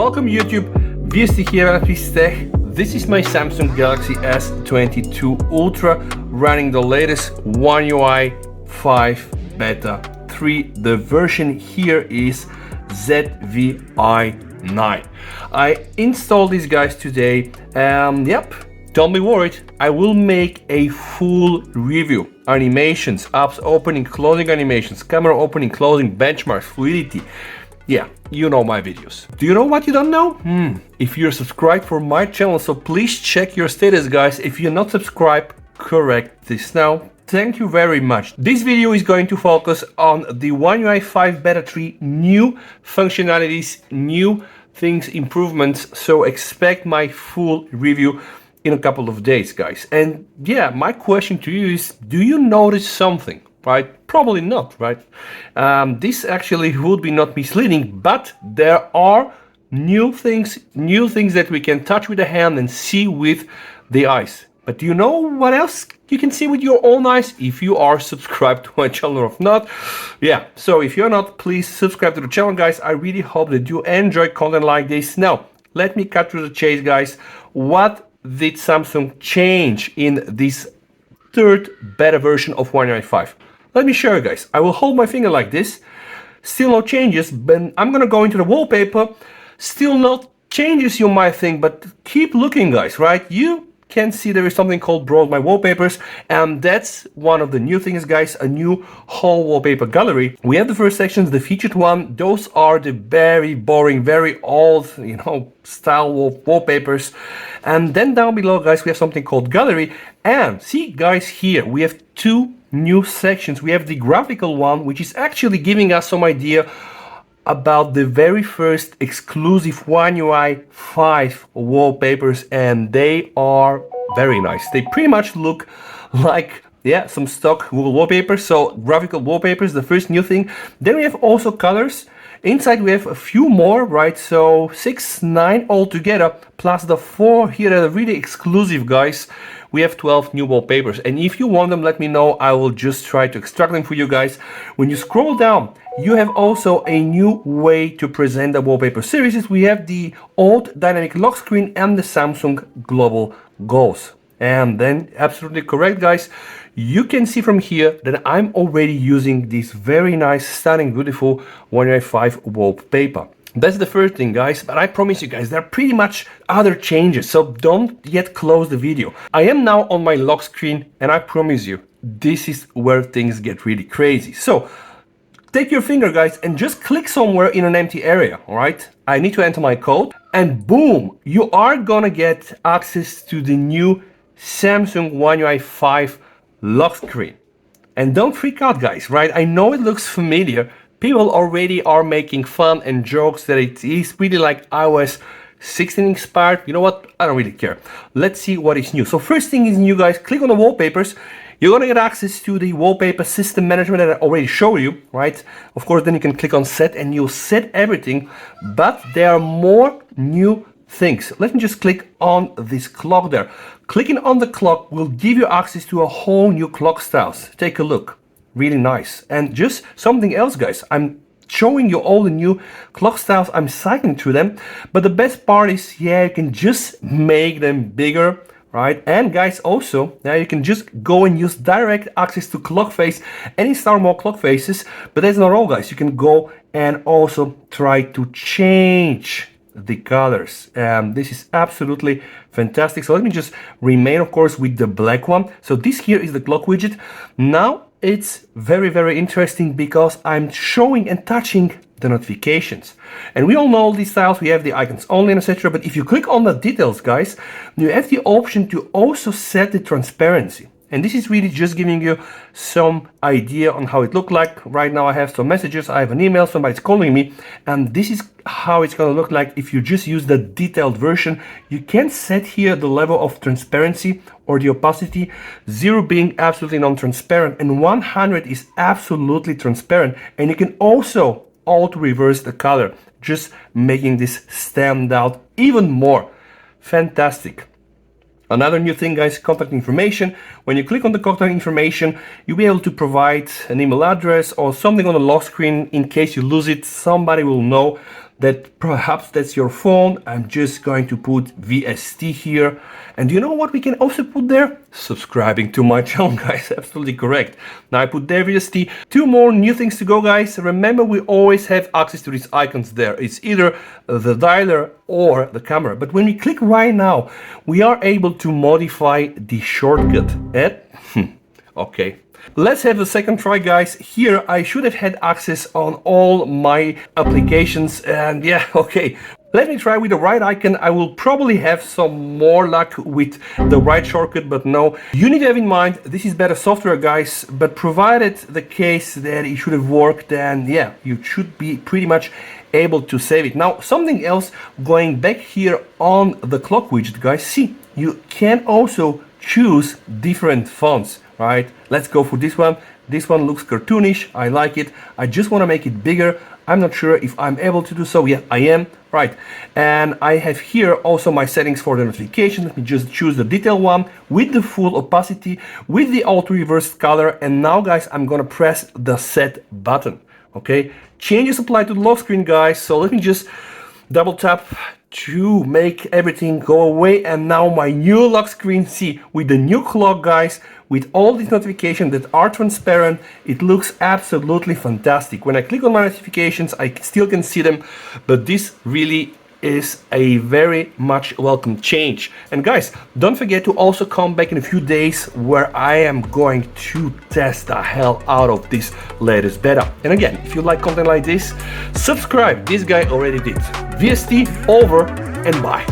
Welcome YouTube, wir sind hier bei Tech. This is my Samsung Galaxy S22 Ultra running the latest One UI 5 Beta 3. The version here is ZVI9. I installed these guys today. Yep, don't be worried. I will make a full review. Animations, apps opening, closing animations, camera opening, closing, benchmarks, fluidity. Yeah, you know my videos. Do you know what you don't know? If you're subscribed for my channel, so please check your status, guys. If you're not subscribed, correct this now. Thank you very much. This video is going to focus on the One UI 5 Beta 3 new functionalities, new things, improvements. So expect my full review in a couple of days, guys. And yeah, my question to you is, do you notice something? Right? Probably not, right? This actually would be not misleading, but there are new things that we can touch with the hand and see with the eyes. But do you know what else you can see with your own eyes if you are subscribed to my channel or not? Yeah, so if you're not, please subscribe to the channel, guys. I really hope that you enjoy content like this. Now, let me cut through the chase, guys. What did Samsung change in this third beta version of One UI 5? Let me show you, guys. I will hold my finger like this. Still no changes, but I'm gonna go into the wallpaper. Still no changes, you might think, but keep looking, guys, right? You can see there is something called Browse My Wallpapers, and that's one of the new things, guys, a new whole wallpaper gallery. We have the first sections, the featured one. Those are the very boring, very old, style wallpapers. And then down below, guys, we have something called gallery. And see, guys, here we have two new sections. We have the graphical one, which is actually giving us some idea about the very first exclusive One UI 5 wallpapers, and they are very nice. They pretty much look like, yeah, some stock wallpapers. So graphical wallpapers, the first new thing. Then we have also colors. Inside we have a few more, right? So 6, 9 altogether, plus the 4 here that are really exclusive, guys. We have 12 new wallpapers, and if you want them, let me know. I will just try to extract them for you guys. When you scroll down, you have also a new way to present the wallpaper series. We have the old dynamic lock screen and the Samsung global goals. And then, absolutely correct, guys, you can see from here that I'm already using this very nice, stunning, beautiful One UI 5 wallpaper. That's the first thing, guys, but I promise you guys, there are pretty much other changes, so don't yet close the video. I am now on my lock screen, and I promise you, this is where things get really crazy. So, take your finger, guys, and just click somewhere in an empty area, all right? I need to enter my code, and boom, you are gonna get access to the new Samsung One UI 5 lock screen. And don't freak out, guys, right? I know it looks familiar. People already are making fun and jokes that it is really like iOS 16 inspired. You know what? I don't really care. Let's see what is new. So first thing is new, guys. Click on the wallpapers. You're gonna get access to the wallpaper system management that I already showed you, right? Of course, then you can click on set and you'll set everything, but there are more new things. Let me just click on this clock there. Clicking on the clock will give you access to a whole new clock styles. Take a look. Really nice. And just something else, guys, I'm showing you all the new clock styles. I'm cycling through them, but the best part is, yeah, you can just make them bigger, right? And guys, also now you can just go and use direct access to clock face and install more clock faces. But that's not all, guys. You can go and also try to change the colors. This is absolutely fantastic. So let me just remain, of course, with the black one. So this here is the clock widget. Now it's very, very interesting because I'm showing and touching the notifications. And we all know these styles, we have the icons only and etc. But if you click on the details, guys, you have the option to also set the transparency. And this is really just giving you some idea on how it looked like. Right now I have some messages, I have an email, somebody's calling me, and this is how it's gonna look like if you just use the detailed version. You can set here the level of transparency or the opacity, 0 being absolutely non-transparent and 100 is absolutely transparent. And you can also auto reverse the color, just making this stand out even more. Fantastic. Another new thing, guys, contact information. When you click on the contact information, you'll be able to provide an email address or something on the lock screen in case you lose it. Somebody will know that perhaps that's your phone. I'm just going to put VST here. And you know what we can also put there? Subscribing to my channel, guys. Absolutely correct. Now I put there VST. Two more new things to go, guys. Remember, we always have access to these icons there. It's either the dialer or the camera. But when we click right now, we are able to modify the shortcut. Okay. Let's have the second try, guys. Here I should have had access on all my applications, and yeah, okay. Let me try with the right icon. I will probably have some more luck with the right shortcut, but no. You need to have in mind, this is better software, guys, but provided the case that it should have worked, then yeah, you should be pretty much able to save it. Now, something else, going back here on the clock widget, guys, see, you can also choose different fonts. Right, let's go for this one. This one looks cartoonish. I like it. I just want to make it bigger. I'm not sure if I'm able to do so. Yeah, I am. Right, and I have here also my settings for the notification. Let me just choose the detail one with the full opacity, with the auto reverse color. And now, guys, I'm gonna press the set button. Okay, changes apply to the lock screen, guys. So let me just double tap to make everything go away, and now my new lock screen, see, with the new clock, guys, with all these notifications that are transparent, it looks absolutely fantastic. When I click on my notifications, I still can see them, but this really is a very much welcome change. And guys, don't forget to also come back in a few days where I am going to test the hell out of this latest beta. And again, if you like content like this, subscribe. This guy already did. VST over and bye.